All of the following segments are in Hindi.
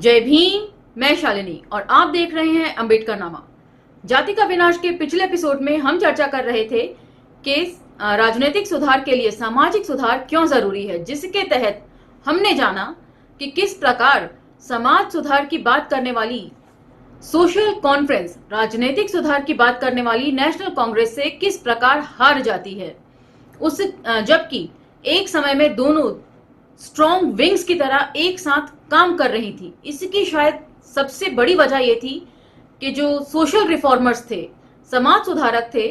जय भीम। मैं शालिनी और आप देख रहे हैं अंबेडकर नामा। जाति का विनाश के पिछले एपिसोड में हम चर्चा कर रहे थे कि राजनीतिक सुधार के लिए सामाजिक सुधार क्यों जरूरी है, जिसके तहत हमने जाना कि किस प्रकार समाज सुधार की बात करने वाली सोशल कॉन्फ्रेंस राजनीतिक सुधार की बात करने वाली नेशनल कांग्रेस से किस प्रकार हार जाती है, उस जबकि एक समय में दोनों स्ट्रॉन्ग विंग्स की तरह एक साथ काम कर रही थी। इसकी शायद सबसे बड़ी वजह यह थी कि जो सोशल रिफॉर्मर्स थे, समाज सुधारक थे,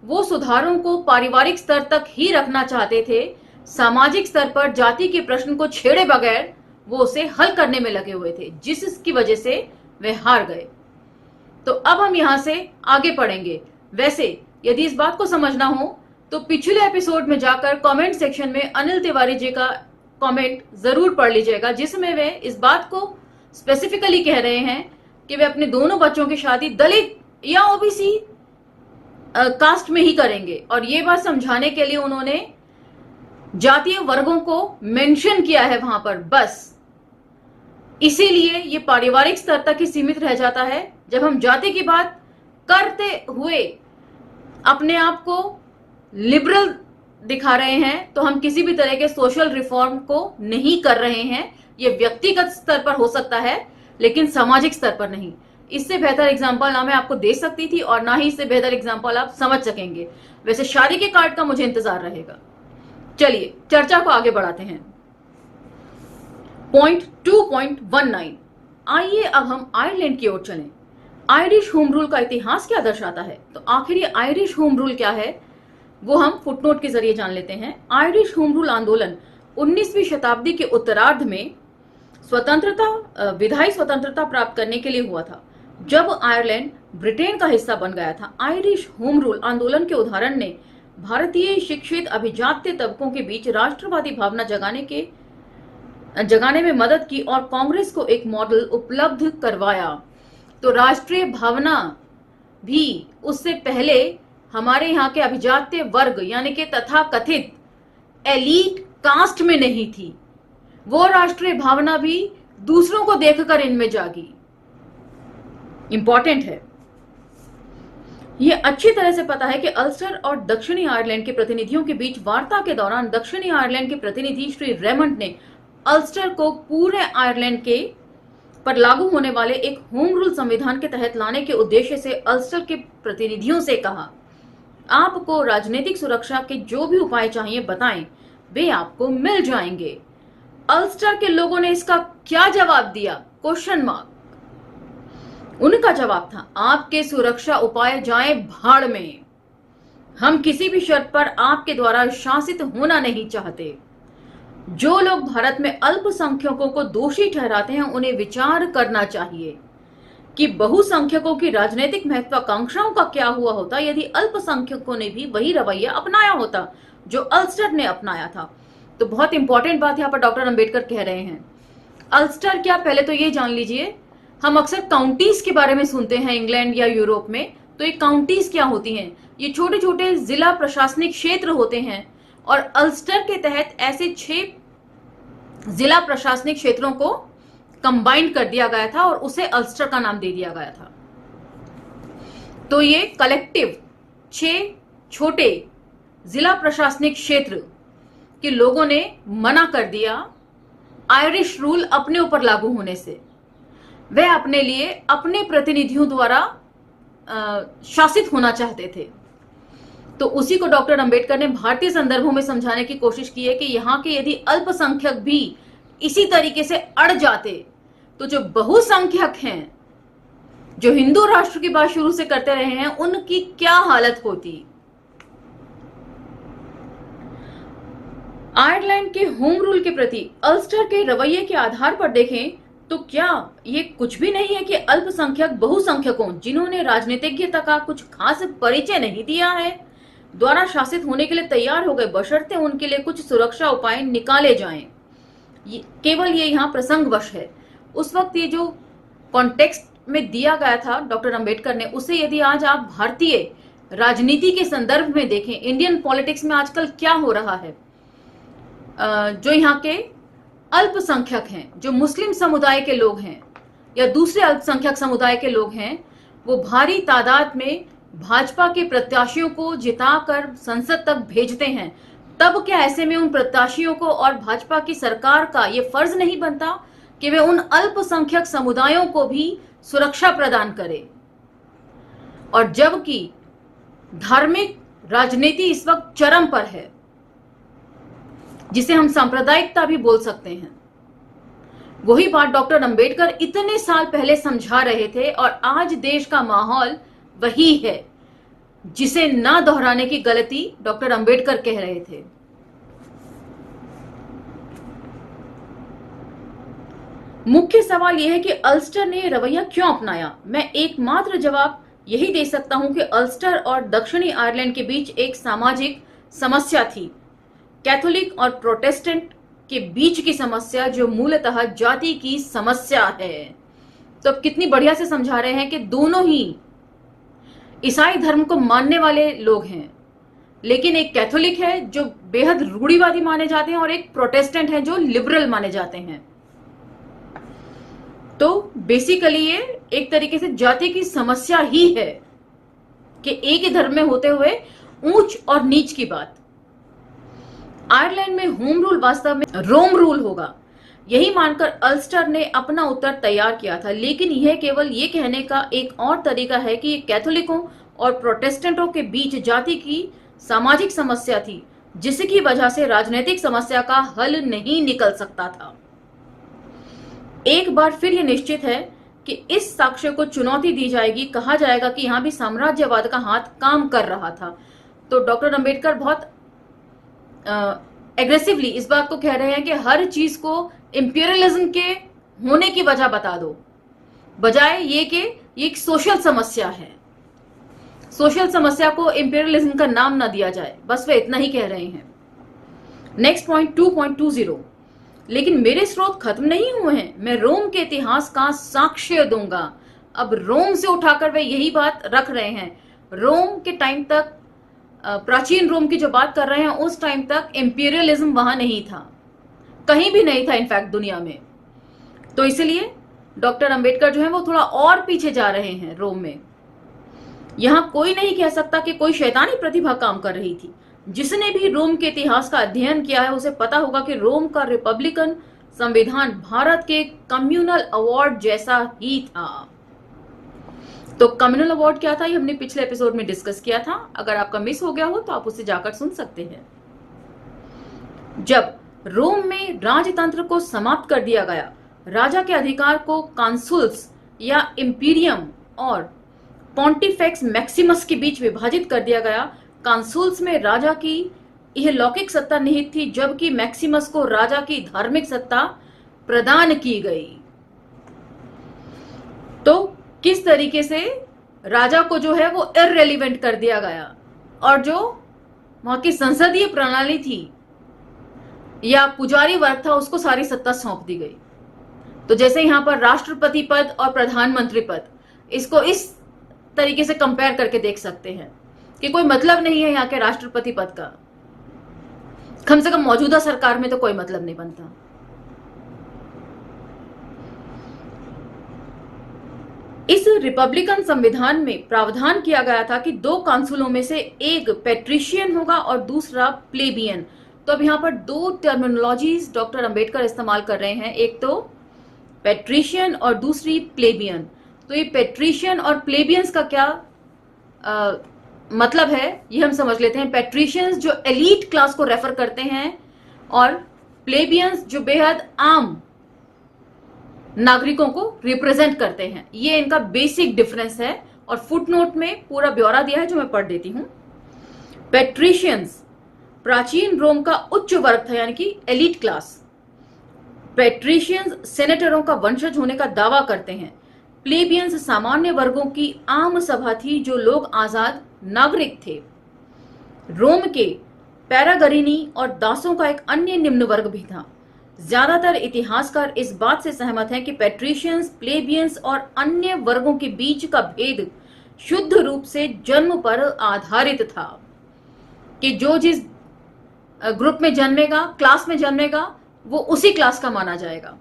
वो सुधारों को पारिवारिक स्तर तक ही रखना चाहते थे। सामाजिक स्तर पर जाति के प्रश्न को छेड़े बगैर वो उसे हल करने में लगे हुए थे, जिसकी वजह से वे हार गए। तो अब हम यहां से आगे पढ़ेंगे। वैसे यदि इस बात को समझना हो तो पिछले एपिसोड में जाकर कमेंट सेक्शन में अनिल तिवारी जी का कमेंट जरूर पढ़ लीजिएगा, जिसमें वे इस बात को स्पेसिफिकली कह रहे हैं कि वे अपने दोनों बच्चों की शादी दलित या ओबीसी कास्ट में ही करेंगे। और ये बात समझाने के लिए उन्होंने जातीय वर्गों को मेंशन किया है वहां पर, बस इसीलिए ये पारिवारिक स्तर तक ही सीमित रह जाता है। जब हम जाति की बात करते हुए अपने आप को लिबरल दिखा रहे हैं तो हम किसी भी तरह के सोशल रिफॉर्म को नहीं कर रहे हैं। ये व्यक्तिगत स्तर पर हो सकता है लेकिन सामाजिक स्तर पर नहीं। इससे बेहतर एग्जांपल ना मैं आपको दे सकती थी और ना ही इससे बेहतर एग्जांपल आप समझ सकेंगे। वैसे शादी के कार्ड का मुझे इंतजार रहेगा। चलिए चर्चा को आगे बढ़ाते हैं। पॉइंट 2.19। आइए अब हम आयरलैंड की ओर चलें। आयरिश होम रूल का इतिहास क्या दर्शाता है? तो आखिर ये आयरिश होम रूल क्या है वो हम फुटनोट के जरिए जान लेते हैं। आयरिश होम रूल आंदोलन 19वीं शताब्दी के उत्तरार्ध में विधायी स्वतंत्रता प्राप्त करने के लिए हुआ था, जब आयरलैंड ब्रिटेन का हिस्सा बन गया था। आयरिश होम रूल आंदोलन के उदाहरण ने भारतीय शिक्षित अभिजात्य तबकों के बीच राष्ट्रवादी भावना जगाने में मदद की और कांग्रेस को एक मॉडल उपलब्ध करवाया। तो राष्ट्रीय भावना भी उससे पहले हमारे यहाँ के अभिजात्य वर्ग यानी कि तथाकथित एलीट कास्ट में नहीं थी। वो राष्ट्रीय भावना भी दूसरों को देखकर इनमें जागी। इंपॉर्टेंट है। यह अच्छी तरह से पता है कि अल्स्टर और दक्षिणी आयरलैंड के प्रतिनिधियों के बीच वार्ता के दौरान दक्षिणी आयरलैंड के प्रतिनिधि श्री रेमंड ने अल्स्टर को पूरे आयरलैंड के पर लागू होने वाले एक होम रूल संविधान के तहत लाने के उद्देश्य से अल्स्टर के प्रतिनिधियों से कहा, आपको राजनीतिक सुरक्षा के जो भी उपाय चाहिए बताएं, वे आपको मिल जाएंगे। अल्स्टर के लोगों ने इसका क्या जवाब दिया? Question mark. उनका जवाब था, आपके सुरक्षा उपाय जाएं भाड़ में। हम किसी भी शर्त पर आपके द्वारा शासित होना नहीं चाहते। जो लोग भारत में अल्पसंख्यकों को दोषी ठहराते हैं उन्हें विचार करना चाहिए कि बहुसंख्यकों की राजनीतिक महत्वाकांक्षाओं का क्या हुआ होता यदि अल्पसंख्यकों ने भी वही रवैया अपनाया होता जो अल्स्टर ने अपनाया था। तो बहुत इंपॉर्टेंट बात यहाँ पर डॉक्टर अंबेडकर कह रहे हैं। अल्स्टर क्या, पहले तो ये जान लीजिए, हम अक्सर काउंटीज के बारे में सुनते हैं इंग्लैंड या यूरोप में। तो ये काउंटीज क्या होती हैं? ये छोटे छोटे जिला प्रशासनिक क्षेत्र होते हैं और अल्स्टर के तहत ऐसे 6 जिला प्रशासनिक क्षेत्रों को कंबाइन कर दिया गया था और उसे अल्स्टर का नाम दे दिया गया था। तो ये कलेक्टिव 6 छोटे जिला प्रशासनिक क्षेत्र के लोगों ने मना कर दिया आयरिश रूल अपने ऊपर लागू होने से। वे अपने लिए अपने प्रतिनिधियों द्वारा शासित होना चाहते थे। तो उसी को डॉक्टर अंबेडकर ने भारतीय संदर्भों में समझाने की कोशिश की है कि यहाँ के यदि अल्पसंख्यक भी इसी तरीके से अड़ जाते तो जो बहुसंख्यक हैं, जो हिंदू राष्ट्र की बात शुरू से करते रहे हैं, उनकी क्या हालत होती। आयरलैंड के होम रूल के प्रति अल्स्टर के रवैये के आधार पर देखें तो क्या ये कुछ भी नहीं है कि अल्पसंख्यक बहुसंख्यकों, जिन्होंने राजनीतिज्ञता का कुछ खास परिचय नहीं दिया है, द्वारा शासित होने के लिए तैयार हो गए, बशर्ते उनके लिए कुछ सुरक्षा उपाय निकाले जाएं। केवल ये यहाँ प्रसंगवश है। उस वक्त ये जो कॉन्टेक्स्ट में दिया गया था डॉक्टर अंबेडकर ने, उसे यदि आज आप भारतीय राजनीति के संदर्भ में देखें, इंडियन पॉलिटिक्स में आजकल क्या हो रहा है, जो यहाँ के अल्पसंख्यक हैं, जो मुस्लिम समुदाय के लोग हैं, या दूसरे अल्पसंख्यक समुदाय के लोग हैं, वो भारी तादाद में भाजपा के प्रत्याशियों को जिताकर संसद तक भेजते हैं, तब क्या ऐसे में उन प्रत्याशियों को और भाजपा की सरकार का ये फर्ज नहीं बनता कि वे उन अल्पसंख्यक समुदायों को भी सुरक्षा प्रदान करें? और जबकि धार्मिक राजनीति इस वक्त चरम पर है, जिसे हम सांप्रदायिकता भी बोल सकते हैं, वही बात डॉक्टर अंबेडकर इतने साल पहले समझा रहे थे और आज देश का माहौल वही है जिसे ना दोहराने की गलती डॉक्टर अंबेडकर कह रहे थे। मुख्य सवाल यह है कि अल्स्टर ने रवैया क्यों अपनाया? मैं एकमात्र जवाब यही दे सकता हूं कि अल्स्टर और दक्षिणी आयरलैंड के बीच एक सामाजिक समस्या थी, कैथोलिक और प्रोटेस्टेंट के बीच की समस्या, जो मूलतः जाति की समस्या है। तो अब कितनी बढ़िया से समझा रहे हैं कि दोनों ही ईसाई धर्म को मानने वाले लोग हैं, लेकिन एक कैथोलिक है जो बेहद रूढ़िवादी माने जाते हैं और एक प्रोटेस्टेंट है जो लिबरल माने जाते हैं। तो बेसिकली ये एक तरीके से जाति की समस्या ही है कि एक ही धर्म में होते हुए ऊंच और नीच की बात। आयरलैंड में होम रूल वास्तव में रोम रूल होगा, यही मानकर अल्स्टर ने अपना उत्तर तैयार किया था। लेकिन यह केवल ये कहने का एक और तरीका है कि कैथोलिकों और प्रोटेस्टेंटों के बीच जाति की सामाजिक समस्या थी, जिसकी वजह से राजनीतिक समस्या का हल नहीं निकल सकता था। एक बार फिर यह निश्चित है कि इस साक्ष्य को चुनौती दी जाएगी, कहा जाएगा कि यहां भी साम्राज्यवाद का हाथ काम कर रहा था। तो डॉक्टर अंबेडकर बहुत एग्रेसिवली इस बात को कह रहे हैं कि हर चीज को इंपीरियलिज्म के होने की वजह बता दो, बजाय ये कि ये एक सोशल समस्या है। सोशल समस्या को इंपीरियलिज्म का नाम ना दिया जाए, बस वे इतना ही कह रहे हैं। नेक्स्ट पॉइंट 2.20, लेकिन मेरे स्रोत खत्म नहीं हुए हैं, मैं रोम के इतिहास का साक्ष्य दूंगा। अब रोम से उठाकर वे यही बात रख रहे हैं। रोम के टाइम तक, प्राचीन रोम की जो बात कर रहे हैं, उस टाइम तक इंपीरियलिज्म वहां नहीं था, कहीं भी नहीं था इनफैक्ट दुनिया में। तो इसलिए डॉक्टर अंबेडकर जो है वो थोड़ा और पीछे जा रहे हैं रोम में। यहां कोई नहीं कह सकता कि कोई शैतानी प्रतिभा काम कर रही थी। जिसने भी रोम के इतिहास का अध्ययन किया है उसे पता होगा कि रोम का रिपब्लिकन संविधान भारत के कम्युनल अवार्ड जैसा ही था। तो कम्युनल अवार्ड क्या था, ये हमने पिछले एपिसोड में डिस्कस किया था। अगर आपका मिस हो गया हो तो आप उसे जाकर सुन सकते हैं। जब रोम में राजतंत्र को समाप्त कर दिया गया, राजा के अधिकार को कॉन्सुल्स या इंपीरियम और पॉन्टिफेक्स मैक्सिमस के बीच विभाजित कर दिया गया। कॉन्सुल्स में राजा की यह लौकिक सत्ता निहित थी, जबकि मैक्सिमस को राजा की धार्मिक सत्ता प्रदान की गई। तो किस तरीके से राजा को जो है वो इररिलेवेंट कर दिया गया, और जो वहां की संसदीय प्रणाली थी या पुजारी वर्ग था उसको सारी सत्ता सौंप दी गई। तो जैसे यहां पर राष्ट्रपति पद और प्रधानमंत्री पद, इसको इस तरीके से कंपेयर करके देख सकते हैं कि कोई मतलब नहीं है यहाँ के राष्ट्रपति पद का, कम से कम मौजूदा सरकार में तो कोई मतलब नहीं बनता। इस रिपब्लिकन संविधान में प्रावधान किया गया था कि 2 काउंसिलों में से एक पेट्रिशियन होगा और दूसरा प्लेबियन। तो अब यहाँ पर 2 टर्मिनोलॉजीज डॉक्टर अंबेडकर इस्तेमाल कर रहे हैं, एक तो पेट्रिशियन और दूसरी प्लेबियन। तो ये पेट्रिशियन और प्लेबियंस का क्या मतलब है ये हम समझ लेते हैं। पेट्रिशियंस जो एलीट क्लास को रेफर करते हैं और प्लेबियंस जो बेहद आम नागरिकों को रिप्रेजेंट करते हैं। ये इनका बेसिक डिफरेंस है और फुटनोट में पूरा ब्यौरा दिया है जो मैं पढ़ देती हूं। पेट्रिशियंस प्राचीन रोम का उच्च वर्ग था, यानी कि एलीट क्लास। पेट्रिशियंस सेनेटरों का वंशज होने का दावा करते हैं। प्लेबियंस सामान्य वर्गों की आम सभा थी जो लोग आजाद नागरिक थे। रोम के पैरागरिनी और दासों का एक अन्य निम्न वर्ग भी था। ज्यादातर इतिहासकार इस बात से सहमत हैं कि पेट्रिशियंस, प्लेबियंस और अन्य वर्गों के बीच का भेद शुद्ध रूप से जन्म पर आधारित था, कि जो जिस ग्रुप में जन्मेगा, क्लास में जन्मेगा, वो उसी क्लास का माना जाएगा।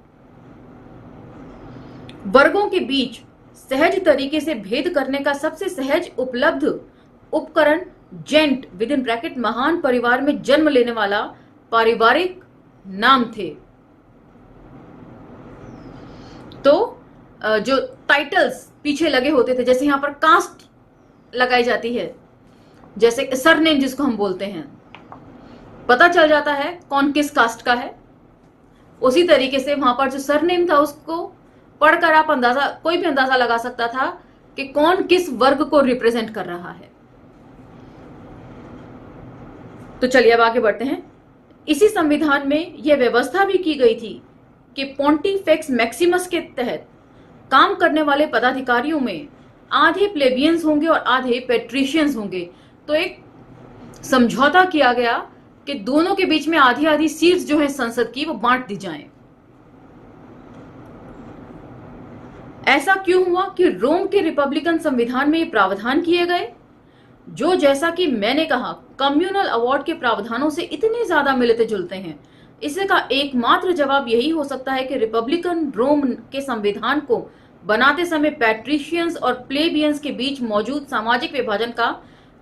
वर्गों के बीच सहज तरीके से भेद करने का सबसे सहज उपलब्ध उपकरण जेंट विद इन ब्रैकेट महान परिवार में जन्म लेने वाला पारिवारिक नाम थे। तो जो टाइटल्स पीछे लगे होते थे, जैसे यहां पर कास्ट लगाई जाती है, जैसे सरनेम जिसको हम बोलते हैं, पता चल जाता है कौन किस कास्ट का है। उसी तरीके से वहां पर जो सरनेम था उसको पढ़कर आप कोई भी अंदाजा लगा सकता था कि कौन किस वर्ग को रिप्रेजेंट कर रहा है। तो चलिए अब आगे बढ़ते हैं। इसी संविधान में यह व्यवस्था भी की गई थी कि पोंटिफेक्स मैक्सिमस के तहत काम करने वाले पदाधिकारियों में आधे प्लेबियंस होंगे और आधे पेट्रिशियंस होंगे। तो एक समझौता किया गया कि दोनों के बीच में आधी आधी सीट्स जो है संसद की वो बांट दी जाएं। ऐसा क्यों हुआ कि रोम के रिपब्लिकन संविधान में ये प्रावधान किए गए, जो जैसा कि मैंने कहा कम्युनल अवार्ड के प्रावधानों से इतने ज्यादा मिलते जुलते हैं। इसका एकमात्र जवाब यही हो सकता है कि रिपब्लिकन रोम के संविधान को बनाते समय पैट्रिशियंस और प्लेबियंस के बीच मौजूद सामाजिक विभाजन का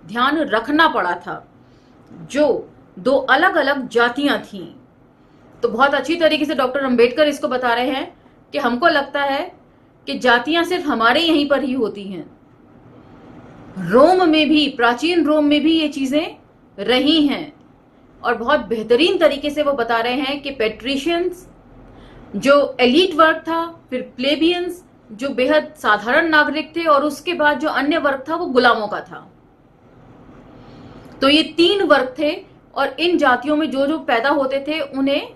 ध्यान रखना पड़ा था, जो दो अलग अलग जातियां थीं। तो बहुत अच्छी तरीके से डॉक्टर अंबेडकर इसको बता रहे हैं कि हमको लगता है कि जातियां सिर्फ हमारे यहीं पर ही होती हैं। रोम में भी, प्राचीन रोम में भी ये चीजें रही हैं। और बहुत बेहतरीन तरीके से वो बता रहे हैं कि पेट्रिशियंस जो एलीट वर्ग था, फिर प्लेबियंस जो बेहद साधारण नागरिक थे, और उसके बाद जो अन्य वर्ग था वो गुलामों का था। तो ये तीन वर्ग थे और इन जातियों में जो जो पैदा होते थे उन्हें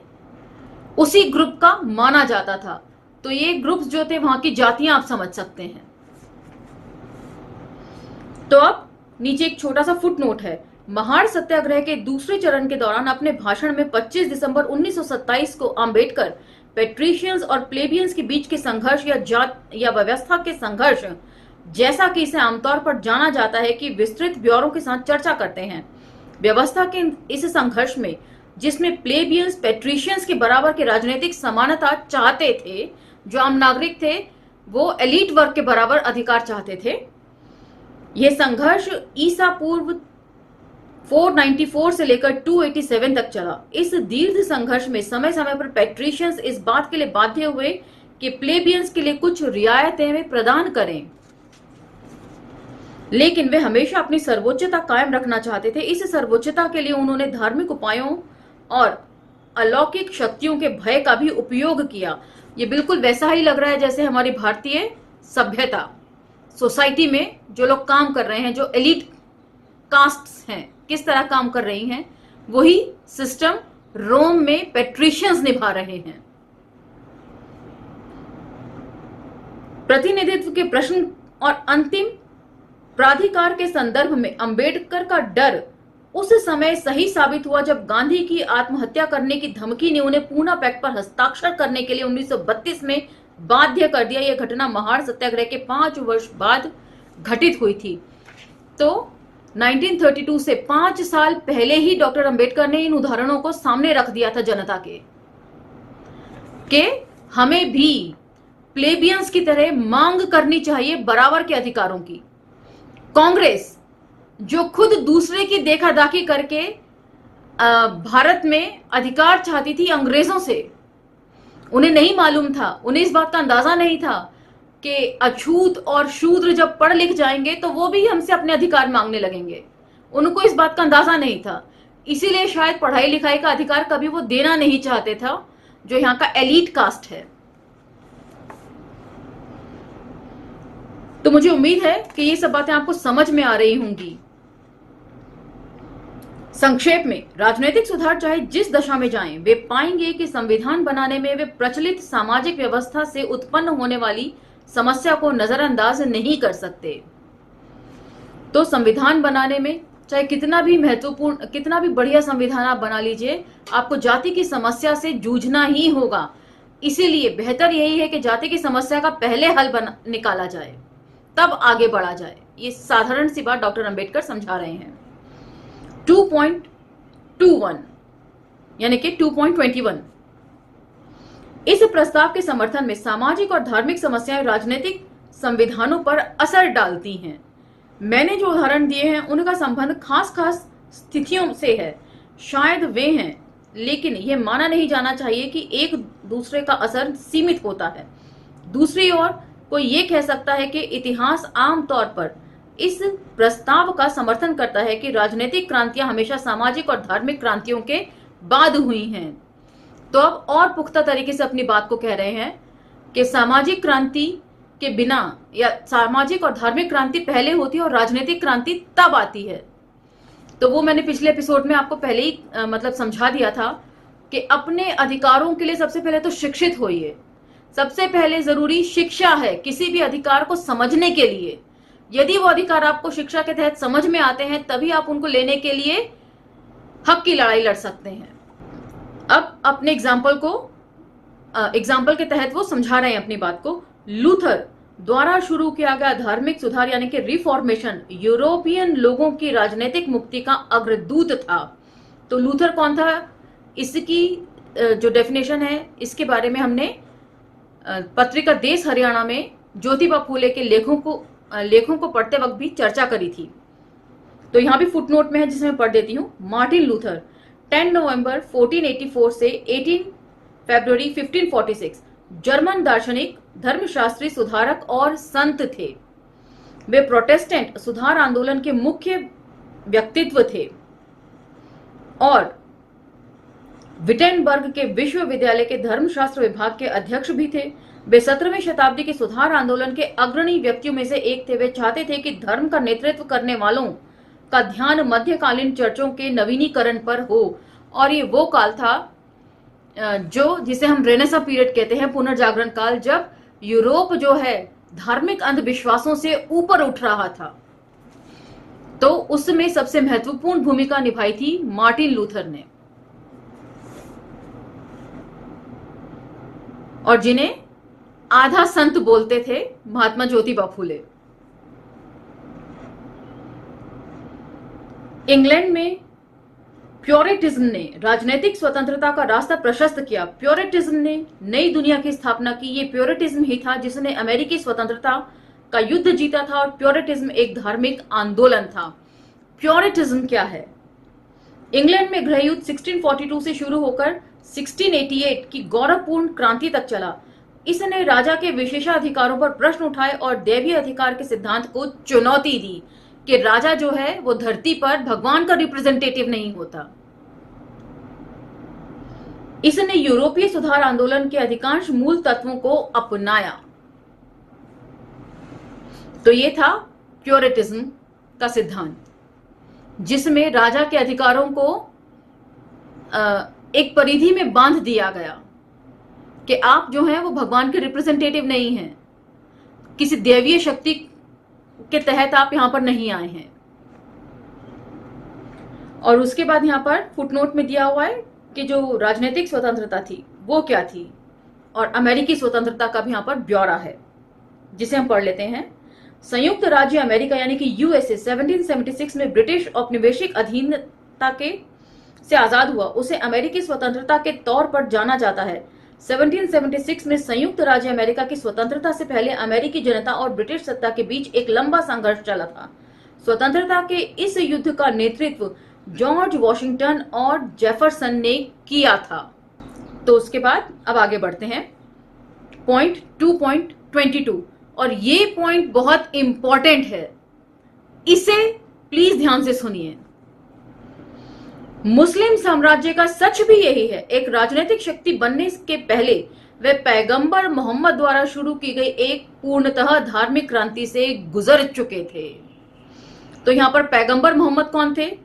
उसी ग्रुप का माना जाता था। तो ये ग्रुप्स जो थे वहां की जातियां आप समझ सकते हैं। तो अब नीचे एक छोटा सा फुट नोट है। महार सत्याग्रह के दूसरे चरण के दौरान अपने भाषण में 25 दिसंबर 1927 को अंबेडकर पेट्रिशियंस और प्लेबियंस के बीच के संघर्ष या जात या व्यवस्था के संघर्ष, जैसा कि इसे आमतौर पर जाना जाता है, कि विस्तृत ब्यौरों के साथ चर्चा करते हैं। व्यवस्था के इस संघर्ष में, जिसमें प्लेबियंस पेट्रिशियंस के बराबर के राजनीतिक समानता चाहते थे, जो आम नागरिक थे वो एलीट वर्ग के बराबर अधिकार चाहते थे, यह संघर्ष ईसा पूर्व 494 से लेकर 287 तक चला। इस दीर्घ संघर्ष में समय समय पर पेट्रिशियंस इस बात के लिए बाध्य हुए कि प्लेबियंस के लिए कुछ रियायतें वे प्रदान करें, लेकिन वे हमेशा अपनी सर्वोच्चता कायम रखना चाहते थे। इस सर्वोच्चता के लिए उन्होंने धार्मिक उपायों और अलौकिक शक्तियों के भय का भी उपयोग किया। ये बिल्कुल वैसा ही लग रहा है जैसे हमारी भारतीय सभ्यता, सोसाइटी में जो लोग काम कर रहे हैं, जो एलीट कास्ट्स हैं, किस तरह काम कर रही हैं, वही सिस्टम रोम में पेट्रिशियंस निभा रहे हैं। प्रतिनिधित्व के प्रश्न और अंतिम प्राधिकार के संदर्भ में अंबेडकर का डर उस समय सही साबित हुआ जब गांधी की आत्महत्या करने की धमकी ने उन्हें पूना पैक्ट पर हस्ताक्षर करने के लिए 1932 में बाध्य कर दिया। यह घटना महार सत्याग्रह के 5 वर्ष बाद घटित हुई थी। तो 1932 से 5 साल पहले ही डॉक्टर अंबेडकर ने इन उदाहरणों को सामने रख दिया था जनता के हमें भी प्लेबियंस की तरह मांग करनी चाहिए बराबर के अधिकारों की। कांग्रेस जो खुद दूसरे की देखा-दाखी करके भारत में अधिकार चाहती थी अंग्रेजों से, उन्हें नहीं मालूम था, उन्हें इस बात का अंदाजा नहीं था कि अछूत और शूद्र जब पढ़ लिख जाएंगे तो वो भी हमसे अपने अधिकार मांगने लगेंगे। उनको इस बात का अंदाजा नहीं था, इसीलिए शायद पढ़ाई लिखाई का अधिकार कभी वो देना नहीं चाहते था, जो यहाँ का एलीट कास्ट है। तो मुझे उम्मीद है कि ये सब बातें आपको समझ में आ रही होंगी। संक्षेप में, राजनीतिक सुधार चाहे जिस दशा में जाएं, वे पाएंगे कि संविधान बनाने में वे प्रचलित सामाजिक व्यवस्था से उत्पन्न होने वाली समस्या को नजरअंदाज नहीं कर सकते। तो संविधान बनाने में चाहे कितना भी महत्वपूर्ण, कितना भी बढ़िया संविधान आप बना लीजिए, आपको जाति की समस्या से जूझना ही होगा। इसीलिए बेहतर यही है कि जाति की समस्या का पहले हल निकाला जाए, तब आगे बढ़ा जाए। ये साधारण सी बात डॉक्टर अंबेडकर समझा रहे हैं। 2.21 यानी कि 2.21 इस प्रस्ताव के समर्थन में सामाजिक और धार्मिक समस्याएं राजनीतिक संविधानों पर असर डालती हैं। मैंने जो उदाहरण दिए हैं उनका संबंध खास खास स्थितियों से है, शायद वे हैं, लेकिन यह माना नहीं जाना चाहिए कि एक दूसरे का असर सीमित होता है। दूसरी ओर कोई ये कह सकता है कि इतिहास आम तौर पर इस प्रस्ताव का समर्थन करता है कि राजनीतिक क्रांतियां हमेशा सामाजिक और धार्मिक क्रांतियों के बाद हुई हैं। तो अब और पुख्ता तरीके से अपनी बात को कह रहे हैं कि सामाजिक क्रांति के बिना, या सामाजिक और धार्मिक क्रांति पहले होती है और राजनीतिक क्रांति तब आती है। तो वो मैंने पिछले एपिसोड में आपको पहले ही मतलब समझा दिया था कि अपने अधिकारों के लिए सबसे पहले तो शिक्षित होइए। सबसे पहले जरूरी शिक्षा है किसी भी अधिकार को समझने के लिए। यदि वो अधिकार आपको शिक्षा के तहत समझ में आते हैं तभी आप उनको लेने के लिए हक की लड़ाई लड़ सकते हैं। अब अपने एग्जाम्पल के तहत वो समझा रहे हैं अपनी बात को। लूथर द्वारा शुरू किया गया धार्मिक सुधार यानी कि रिफॉर्मेशन यूरोपियन लोगों की राजनीतिक मुक्ति का अग्रदूत था। तो लूथर कौन था, इसकी जो डेफिनेशन है इसके बारे में हमने पत्रिका देश हरियाणा में ज्योतिबा फूले के लेखों को पढ़ते वक्त भी चर्चा करी थी। तो यहां भी फुटनोट में है जिसे मैं पढ़ देती हूं। मार्टिन लूथर 10 नवंबर 1484 से 18 फरवरी 1546 जर्मन दार्शनिक, धर्मशास्त्री, सुधारक और संत थे। वे प्रोटेस्टेंट सुधार आंदोलन के मुख्य व्यक्तित्व थे और विटेनबर्ग के विश्वविद्यालय के धर्मशास्त्र विभाग के अध्यक्ष भी थे। वे 17वीं शताब्दी के सुधार आंदोलन के अग्रणी व्यक्तियों में से एक थे। वे चाहते थे कि धर्म का नेतृत्व करने वालों का ध्यान मध्यकालीन चर्चों के नवीनीकरण पर हो, और ये वो काल था जिसे हम रेनेसां पीरियड कहते हैं, पुनर्जागरण काल, जब यूरोप जो है धार्मिक अंधविश्वासों से ऊपर उठ रहा था। तो उसमें सबसे महत्वपूर्ण भूमिका निभाई थी मार्टिन लूथर ने, और जिन्हें आधा संत बोलते थे महात्मा ज्योतिबा फूले। इंग्लैंड में प्योरिटिज्म ने राजनीतिक स्वतंत्रता का रास्ता प्रशस्त किया। प्योरिटिज्म ने नई दुनिया की स्थापना की। ये प्योरिटिज्म ही था जिसने अमेरिकी स्वतंत्रता का युद्ध जीता था, और प्योरिटिज्म एक धार्मिक आंदोलन था। प्योरिटिज्म क्या है? इंग्लैंड में गृहयुद्ध 1642 से शुरू होकर 1688 की गौरवपूर्ण क्रांति तक चला। इसने राजा के विशेषाधिकारों पर प्रश्न उठाए और दैवीय अधिकार के सिद्धांत को चुनौती दी कि राजा जो है वो धरती पर भगवान का रिप्रेजेंटेटिव नहीं होता। इसने यूरोपीय सुधार आंदोलन के अधिकांश मूल तत्वों को अपनाया। तो ये था प्योरिटिज्म का सिद्धांत, जिसमें राजा के अधिकारों को एक परिधि में बांध दिया गया कि आप जो हैं वो भगवान के रिप्रेजेंटेटिव नहीं हैं, किसी दैवीय शक्ति के तहत आप यहां पर नहीं आए हैं। और उसके बाद यहां पर फुटनोट में दिया हुआ है कि जो राजनीतिक स्वतंत्रता थी वो क्या थी, और अमेरिकी स्वतंत्रता का भी यहां पर ब्यौरा है, जिसे हम पढ़ लेते हैं। संयुक्त राज्य अमेरिका यानी कि यूएसए 1776 में ब्रिटिश औपनिवेशिक अधीनता से आजाद हुआ। उसे अमेरिकी स्वतंत्रता के तौर पर जाना जाता है। 1776 में संयुक्त राज्य अमेरिका की स्वतंत्रता से पहले अमेरिकी जनता और ब्रिटिश सत्ता के बीच एक लंबा संघर्ष चला था। स्वतंत्रता के इस युद्ध का नेतृत्व जॉर्ज वॉशिंगटन और जेफरसन ने किया था। तो उसके बाद अब आगे बढ़ते हैं पॉइंट 2.22, और ये पॉइंट बहुत इंपॉर्टेंट है, इसे प्लीज ध्यान से सुनिए। मुस्लिम साम्राज्य का सच भी यही है। एक राजनीतिक शक्ति बनने के पहले वे पैगंबर मोहम्मद द्वारा शुरू की गई एक पूर्णतः धार्मिक क्रांति से गुजर चुके थे। तो यहां पर पैगंबर मोहम्मद कौन थे?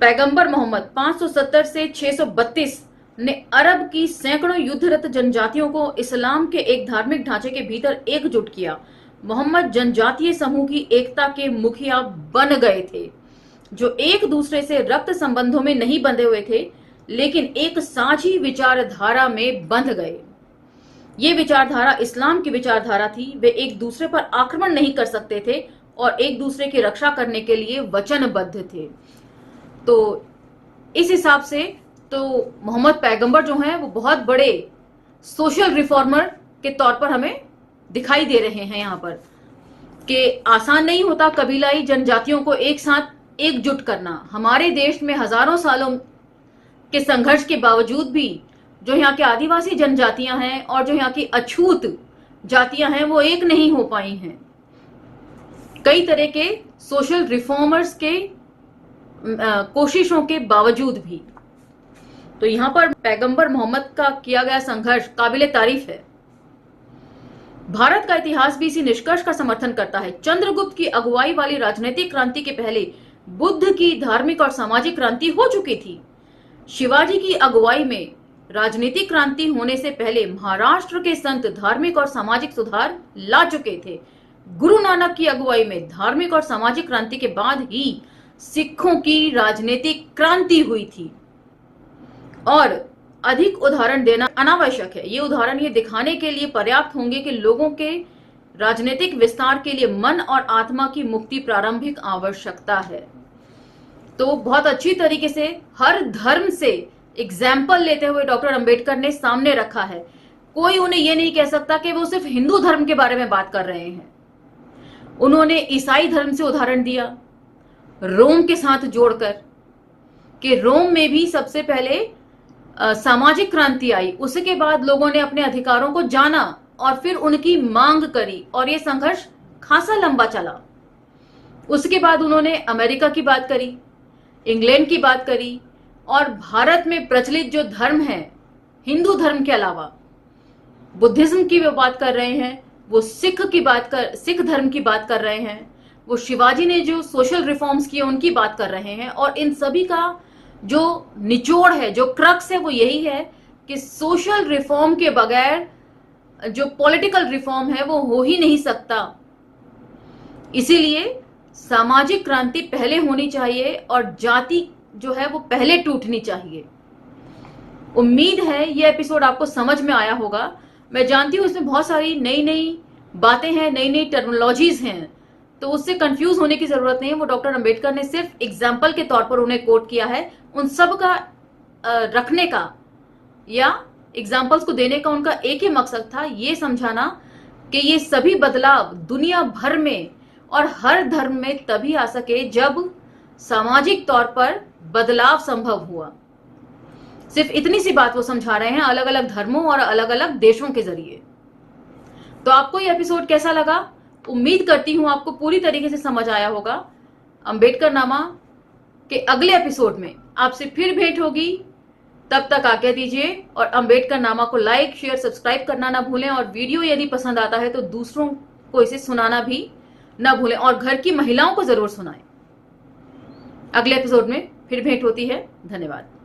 पैगंबर मोहम्मद 570 से 632 ने अरब की सैकड़ों युद्धरत जनजातियों को इस्लाम के एक धार्मिक ढांचे के भीतर एकजुट किया। मोहम्मद जनजातीय समूह की एकता के मुखिया बन गए थे, जो एक दूसरे से रक्त संबंधों में नहीं बंधे हुए थे, लेकिन एक साझी विचारधारा में बंध गए। ये विचारधारा इस्लाम की विचारधारा थी। वे एक दूसरे पर आक्रमण नहीं कर सकते थे और एक दूसरे की रक्षा करने के लिए वचनबद्ध थे। तो इस हिसाब से तो मोहम्मद पैगंबर जो हैं वो बहुत बड़े सोशल रिफॉर्मर के तौर पर हमें दिखाई दे रहे हैं यहाँ पर कि आसान नहीं होता कबीलाई जनजातियों को एक साथ एकजुट करना। हमारे देश में हजारों सालों के संघर्ष के बावजूद भी जो यहाँ के आदिवासी जनजातियां हैं और जो यहाँ की अछूत जातियां हैं वो एक नहीं हो पाई हैं, कई तरह के सोशल रिफॉर्मर्स के कोशिशों के बावजूद भी। तो यहां पर पैगंबर मोहम्मद का किया गया संघर्ष काबिले तारीफ है। भारत का इतिहास भी इसी निष्कर्ष का समर्थन करता है। चंद्रगुप्त की अगुवाई वाली राजनीतिक क्रांति के पहले बुद्ध की धार्मिक और सामाजिक क्रांति हो चुकी थी। शिवाजी की अगुवाई में राजनीतिक क्रांति होने से पहले महाराष्ट्र के संत धार्मिक और सामाजिक सुधार ला चुके थे। गुरु नानक की अगुवाई में धार्मिक और सामाजिक क्रांति के बाद ही सिखों की राजनीतिक क्रांति हुई थी। और अधिक उदाहरण देना अनावश्यक है। ये उदाहरण ये दिखाने के लिए पर्याप्त होंगे कि लोगों के राजनीतिक विस्तार के लिए मन और आत्मा की मुक्ति प्रारंभिक आवश्यकता है। तो बहुत अच्छी तरीके से हर धर्म से एग्जाम्पल लेते हुए डॉक्टर अंबेडकर ने सामने रखा है। कोई उन्हें यह नहीं कह सकता कि वो सिर्फ हिंदू धर्म के बारे में बात कर रहे हैं। उन्होंने ईसाई धर्म से उदाहरण दिया, रोम के साथ जोड़कर, कि रोम में भी सबसे पहले सामाजिक क्रांति आई, उसके बाद लोगों ने अपने अधिकारों को जाना और फिर उनकी मांग करी और ये संघर्ष खासा लंबा चला। उसके बाद उन्होंने अमेरिका की बात करी, इंग्लैंड की बात करी और भारत में प्रचलित जो धर्म है हिंदू धर्म के अलावा बुद्धिज्म की वो बात कर रहे हैं, वो सिख धर्म की बात कर रहे हैं, वो शिवाजी ने जो सोशल रिफॉर्म्स किए उनकी बात कर रहे हैं। और इन सभी का जो निचोड़ है, जो क्रक्स है, वो यही है कि सोशल रिफॉर्म के बगैर जो पॉलिटिकल रिफॉर्म है वो हो ही नहीं सकता। इसीलिए सामाजिक क्रांति पहले होनी चाहिए और जाति जो है वो पहले टूटनी चाहिए। उम्मीद है ये एपिसोड आपको समझ में आया होगा। मैं जानती हूँ इसमें बहुत सारी नई नई बातें हैं, नई नई टर्मिनोलॉजीज हैं, तो उससे कंफ्यूज होने की जरूरत नहीं है। वो डॉक्टर अंबेडकर ने सिर्फ एग्जाम्पल के तौर पर उन्हें कोट किया है। उन सब का रखने का या एग्जाम्पल्स को देने का उनका एक ही मकसद था, ये समझाना कि ये सभी बदलाव दुनिया भर में और हर धर्म में तभी आ सके जब सामाजिक तौर पर बदलाव संभव हुआ। सिर्फ इतनी सी बात वो समझा रहे हैं अलग अलग धर्मों और अलग अलग देशों के जरिए। तो आपको ये एपिसोड कैसा लगा? उम्मीद करती हूं आपको पूरी तरीके से समझ आया होगा। अंबेडकर नामा के अगले एपिसोड में आपसे फिर भेंट होगी। तब तक आज्ञा दीजिए और अंबेडकर नामा को लाइक, शेयर, सब्सक्राइब करना ना भूलें और वीडियो यदि पसंद आता है तो दूसरों को इसे सुनाना भी ना भूलें और घर की महिलाओं को जरूर सुनाएं। अगले एपिसोड में फिर भेंट होती है। धन्यवाद।